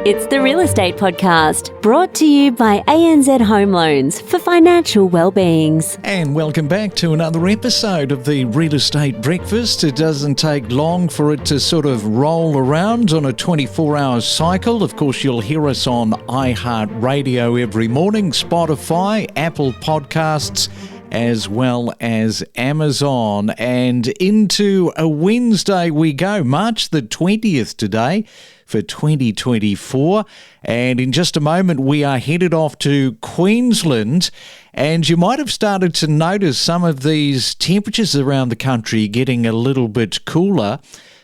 It's the Real Estate Podcast, brought to you by ANZ Home Loans for financial well-beings. And welcome back to another episode of the Real Estate Breakfast. It doesn't take long for it to sort of roll around on a 24-hour cycle. Of course, you'll hear us on iHeartRadio every morning, Spotify, Apple Podcasts, as well as Amazon. And into a Wednesday we go, March the 20th today for 2024. And in just a moment, we are headed off to Queensland. And you might have started to notice some of these temperatures around the country getting a little bit cooler.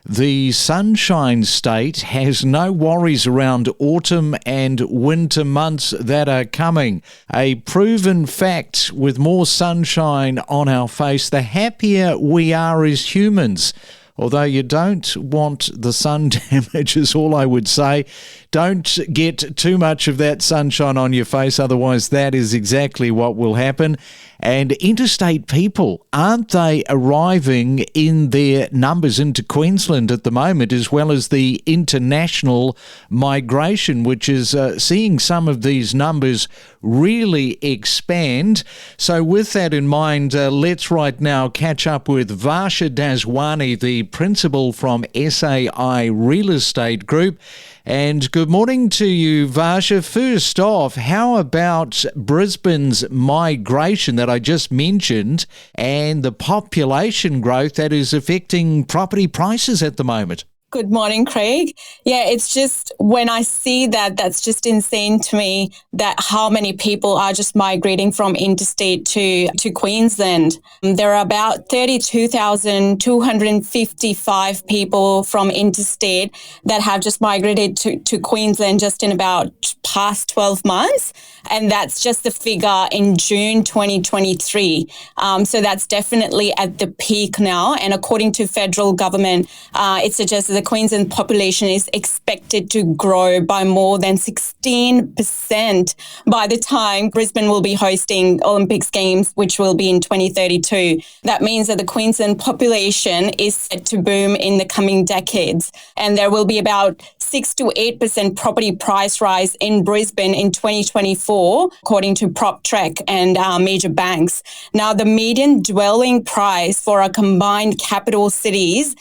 The Sunshine State has no worries around autumn and winter months that are coming. A proven fact: with more sunshine on our face, the happier we are as humans. Although you don't want the sun damage is all I would say. Don't get too much of that sunshine on your face, otherwise that is exactly what will happen. And interstate people, aren't they arriving in their numbers into Queensland at the moment, as well as the international migration, which is seeing some of these numbers really expand. So with that in mind, let's right now catch up with Varsha Daswani, the principal from SAI Real Estate Group. And good morning to you, Varsha. First off, how about Brisbane's migration that I just mentioned and the population growth that is affecting property prices at the moment? Good morning, Craig. Yeah, it's just when I see that, that's just insane to me, that how many people are just migrating from interstate to Queensland. There are about 32,255 people from interstate that have just migrated to Queensland just in about past 12 months. And that's just the figure in June 2023. So that's definitely at the peak now. And according to federal government, it suggests that the Queensland population is expected to grow by more than 16% by the time Brisbane will be hosting Olympics Games, which will be in 2032. That means that the Queensland population is set to boom in the coming decades. And there will be about 6 to 8% property price rise in Brisbane in 2024, according to PropTrack and major banks. Now, the median dwelling price for our combined capital cities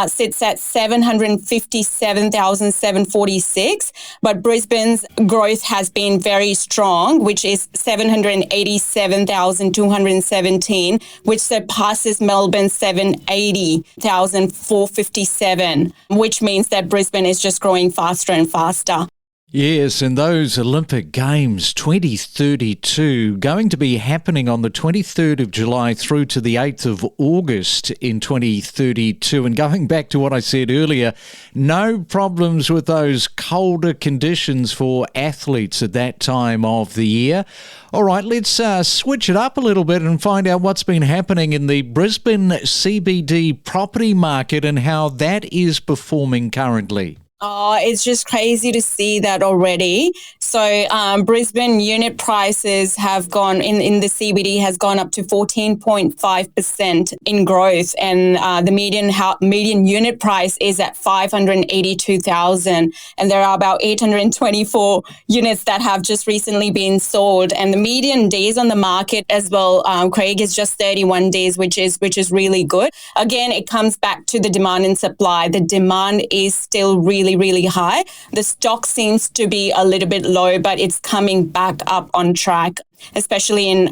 sits at $757,746, but Brisbane's growth has been very strong, which is $787,217, which surpasses Melbourne's $780,457, which means that Brisbane is just growing faster and faster. Yes, and those Olympic Games 2032 going to be happening on the 23rd of July through to the 8th of August in 2032. And going back to what I said earlier, no problems with those colder conditions for athletes at that time of the year. All right, let's switch it up a little bit and find out what's been happening in the Brisbane CBD property market and how that is performing currently. Oh, it's just crazy to see that already. So Brisbane unit prices have gone in the CBD has gone up to 14.5% in growth, and the median unit price is at 582,000, and there are about 824 units that have just recently been sold, and the median days on the market as well, Craig, is just 31 days, which is really good. Again, it comes back to the demand and supply. The demand is still really high. The stock seems to be a little bit low, but it's coming back up on track, especially in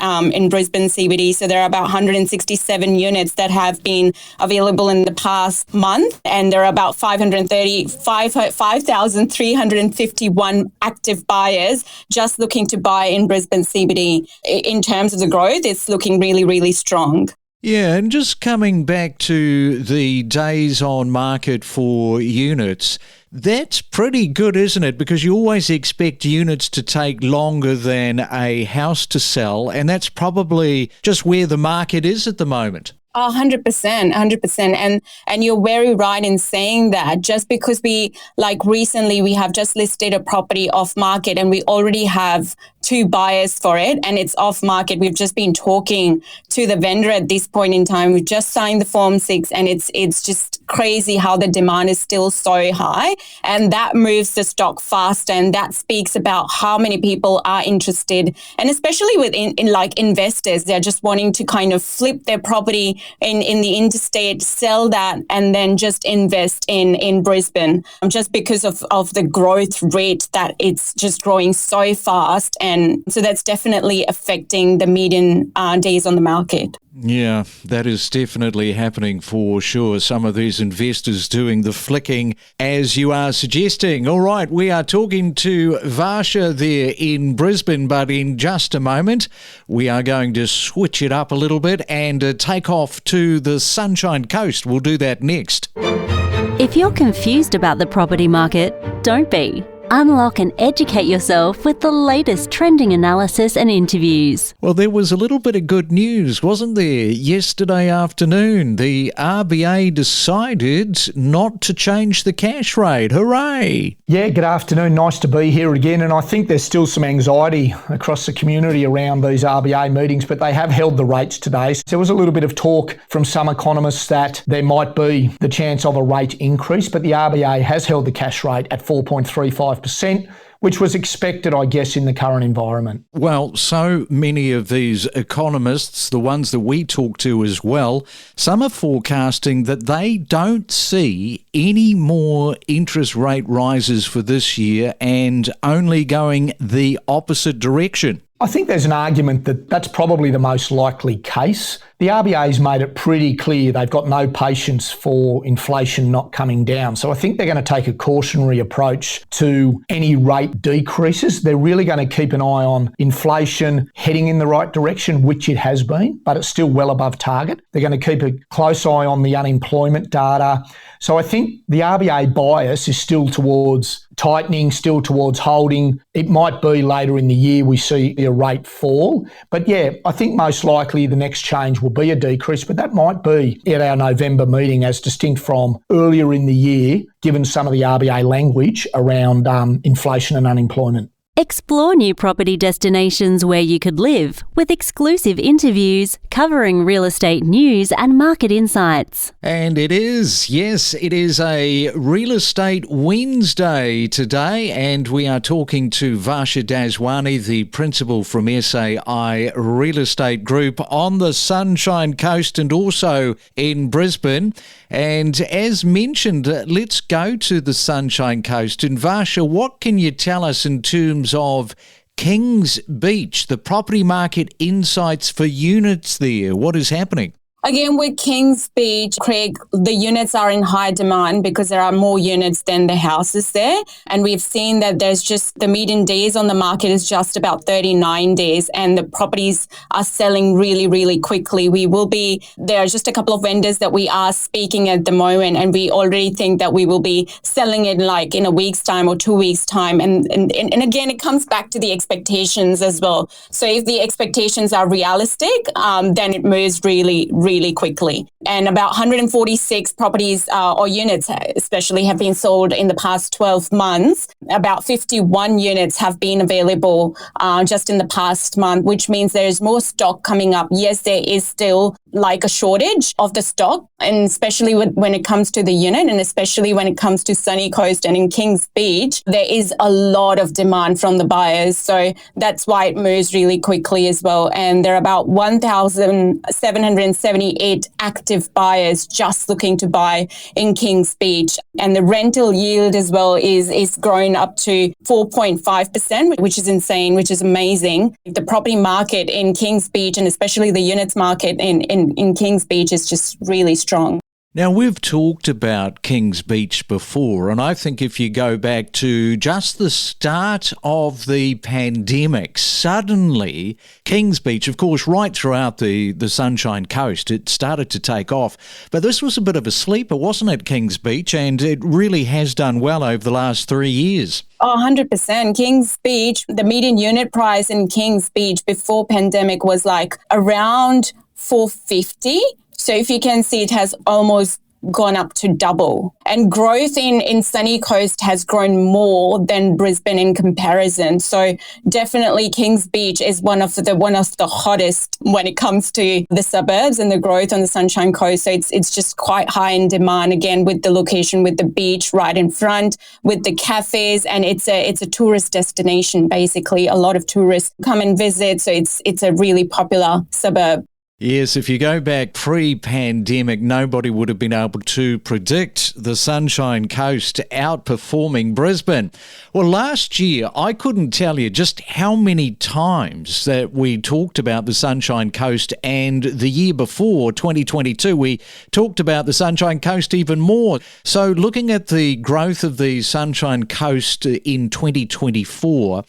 Brisbane CBD. So there are about 167 units that have been available in the past month, and there are about 5,351 active buyers just looking to buy in Brisbane CBD. In terms of the growth, it's looking really strong. Yeah, and just coming back to the days on market for units, that's pretty good, isn't it? Because you always expect units to take longer than a house to sell, and that's probably just where the market is at the moment. 100%. And you're very right in saying that. Just because recently we have just listed a property off market and we already have 2 buyers for it, and it's off market. We've just been talking to the vendor at this point in time. We've just signed the Form 6, and it's just crazy how the demand is still so high, and that moves the stock faster, and that speaks about how many people are interested, and especially in like investors, they're just wanting to kind of flip their property in the interstate, sell that, and then just invest in Brisbane, just because of the growth rate that it's just growing so fast. And so that's definitely affecting the median days on the market. Yeah, that is definitely happening for sure. Some of these investors doing the flicking, as you are suggesting. All right, we are talking to Varsha there in Brisbane, but in just a moment, we are going to switch it up a little bit and take off to the Sunshine Coast. We'll do that next. If you're confused about the property market, don't be. Unlock and educate yourself with the latest trending analysis and interviews. Well, there was a little bit of good news, wasn't there? Yesterday afternoon, the RBA decided not to change the cash rate. Hooray! Yeah, good afternoon. Nice to be here again. And I think there's still some anxiety across the community around these RBA meetings, but they have held the rates today. So there was a little bit of talk from some economists that there might be the chance of a rate increase, but the RBA has held the cash rate at 4.35%, which was expected, I guess, in the current environment. Well, so many of these economists, the ones that we talk to as well, some are forecasting that they don't see any more interest rate rises for this year and only going the opposite direction. I think there's an argument that that's probably the most likely case. The RBA's made it pretty clear they've got no patience for inflation not coming down. So I think they're going to take a cautionary approach to any rate decreases. They're really going to keep an eye on inflation heading in the right direction, which it has been, but it's still well above target. They're going to keep a close eye on the unemployment data. So I think the RBA bias is still towards tightening, still towards holding. It might be later in the year we see a rate fall. But yeah, I think most likely the next change will be a decrease, but that might be at our November meeting as distinct from earlier in the year, given some of the RBA language around inflation and unemployment. Explore new property destinations where you could live with exclusive interviews covering real estate news and market insights. And it is a Real Estate Wednesday today, and we are talking to Varsha Daswani, the principal from SAI Real Estate Group on the Sunshine Coast and also in Brisbane. And as mentioned, let's go to the Sunshine Coast. And Varsha, what can you tell us in terms of Kings Beach, the property market insights for units there? What is happening? Again, with Kings Beach, Craig, the units are in high demand because there are more units than the houses there. And we've seen that there's just the median days on the market is just about 39 days and the properties are selling really, really quickly. There are just a couple of vendors that we are speaking at the moment, and we already think that we will be selling it like in a week's time or 2 weeks' time. And again, it comes back to the expectations as well. So if the expectations are realistic, then it moves really quickly. And about 146 properties or units especially have been sold in the past 12 months. About 51 units have been available just in the past month, which means there's more stock coming up. Yes, there is still like a shortage of the stock, and especially when it comes to the unit, and especially when it comes to Sunny Coast and in Kings Beach, there is a lot of demand from the buyers. So that's why it moves really quickly as well. And there are about 1,778 active buyers just looking to buy in Kings Beach. And the rental yield as well is growing up to 4.5%, which is insane, which is amazing. The property market in Kings Beach, and especially the units market in Kings Beach, is just really strong. Now, we've talked about Kings Beach before, and I think if you go back to just the start of the pandemic, suddenly Kings Beach, of course, right throughout the Sunshine Coast, it started to take off. But this was a bit of a sleeper, wasn't it, Kings Beach? And it really has done well over the last 3 years. Oh, 100%. Kings Beach, the median unit price in Kings Beach before pandemic was like around $450. So if you can see, it has almost gone up to double. And growth in Sunny Coast has grown more than Brisbane in comparison. So definitely Kings Beach is one of the hottest when it comes to the suburbs and the growth on the Sunshine Coast. So it's just quite high in demand, again, with the location, with the beach right in front, with the cafes, and it's a tourist destination, basically. A lot of tourists come and visit, so it's a really popular suburb. Yes, if you go back pre-pandemic, nobody would have been able to predict the Sunshine Coast outperforming Brisbane. Well, last year, I couldn't tell you just how many times that we talked about the Sunshine Coast, and the year before, 2022, we talked about the Sunshine Coast even more. So looking at the growth of the Sunshine Coast in 2024,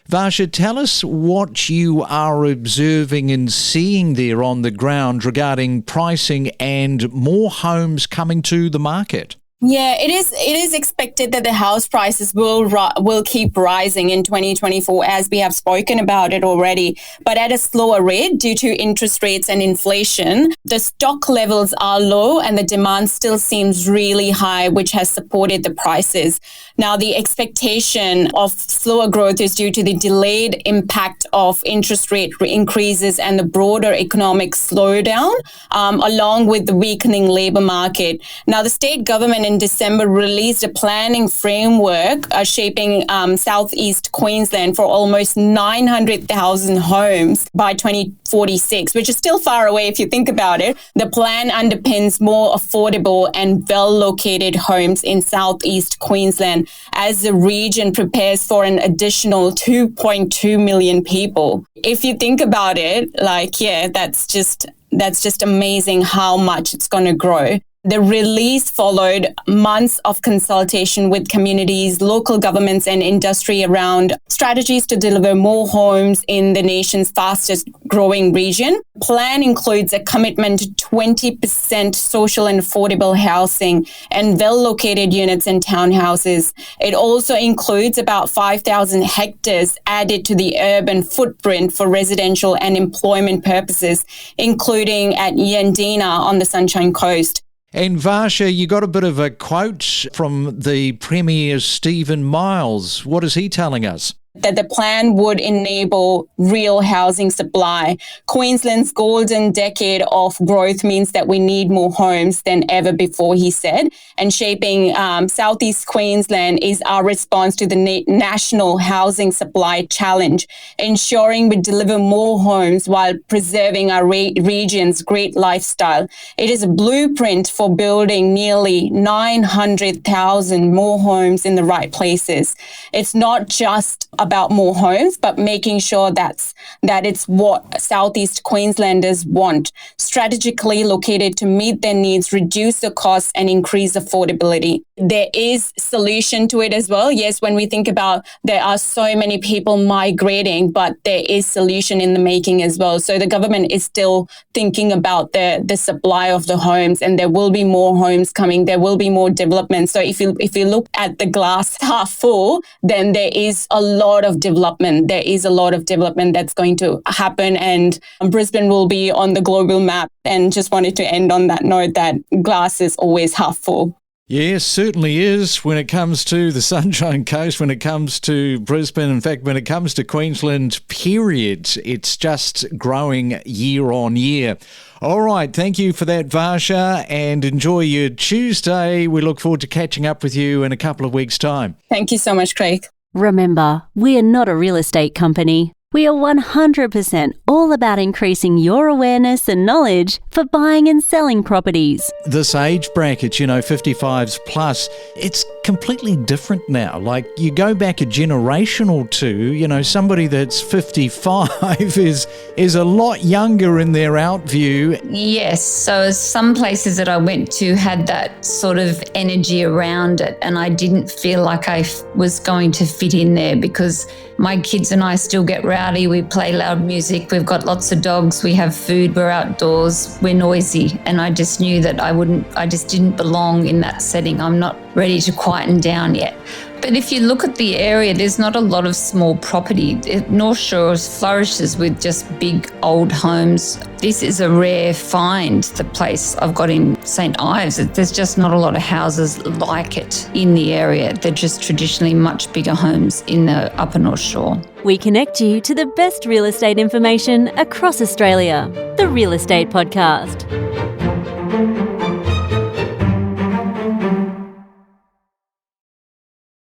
Varsha, tell us what you are observing and seeing there on the ground regarding pricing and more homes coming to the market. Yeah, it is expected that the house prices will keep rising in 2024, as we have spoken about it already, but at a slower rate due to interest rates and inflation. The stock levels are low and the demand still seems really high, which has supported the prices. Now, the expectation of slower growth is due to the delayed impact of interest rate increases and the broader economic slowdown, along with the weakening labour market. Now, the state government in December released a planning framework shaping southeast Queensland for almost 900,000 homes by 2046, which is still far away if you think about it. The plan underpins more affordable and well-located homes in southeast Queensland as the region prepares for an additional 2.2 million people. If you think about it, that's just amazing how much it's going to grow. The release followed months of consultation with communities, local governments and industry around strategies to deliver more homes in the nation's fastest growing region. The plan includes a commitment to 20% social and affordable housing and well-located units and townhouses. It also includes about 5,000 hectares added to the urban footprint for residential and employment purposes, including at Yandina on the Sunshine Coast. And Varsha, you got a bit of a quote from the Premier Stephen Miles. What is he telling us? That the plan would enable real housing supply. Queensland's golden decade of growth means that we need more homes than ever before, he said. And shaping southeast Queensland is our response to the national housing supply challenge, ensuring we deliver more homes while preserving our region's great lifestyle. It is a blueprint for building nearly 900,000 more homes in the right places. It's not just about more homes, but making sure that it's what Southeast Queenslanders want, strategically located to meet their needs, reduce the costs and increase affordability. There is solution to it as well. Yes, when we think about there are so many people migrating, but there is solution in the making as well. So the government is still thinking about the supply of the homes, and there will be more homes coming. There will be more development. So if you look at the glass half full, then there is a lot of development. There is a lot of development that's going to happen, and Brisbane will be on the global map. And just wanted to end on that note that glass is always half full. Yes, certainly is when it comes to the Sunshine Coast, when it comes to Brisbane. In fact, when it comes to Queensland, period, it's just growing year on year. All right, thank you for that, Varsha, and enjoy your Tuesday. We look forward to catching up with you in a couple of weeks' time. Thank you so much, Craig. Remember, we are not a real estate company. We are 100% all about increasing your awareness and knowledge for buying and selling properties. This age bracket, 55s plus, it's completely different now. Like, you go back a generation or two, somebody that's 55 is a lot younger in their outview. Yes, so some places that I went to had that sort of energy around it, and I didn't feel like I was going to fit in there because my kids and I still get rowdy. We play loud music. We've got lots of dogs. We have food. We're outdoors. We're noisy. And I just knew that I just didn't belong in that setting. I'm not ready to quieten down yet. But if you look at the area, there's not a lot of small property. North Shore flourishes with just big old homes. This is a rare find, the place I've got in St Ives. There's just not a lot of houses like it in the area. They're just traditionally much bigger homes in the upper North Shore. We connect you to the best real estate information across Australia. The Real Estate Podcast.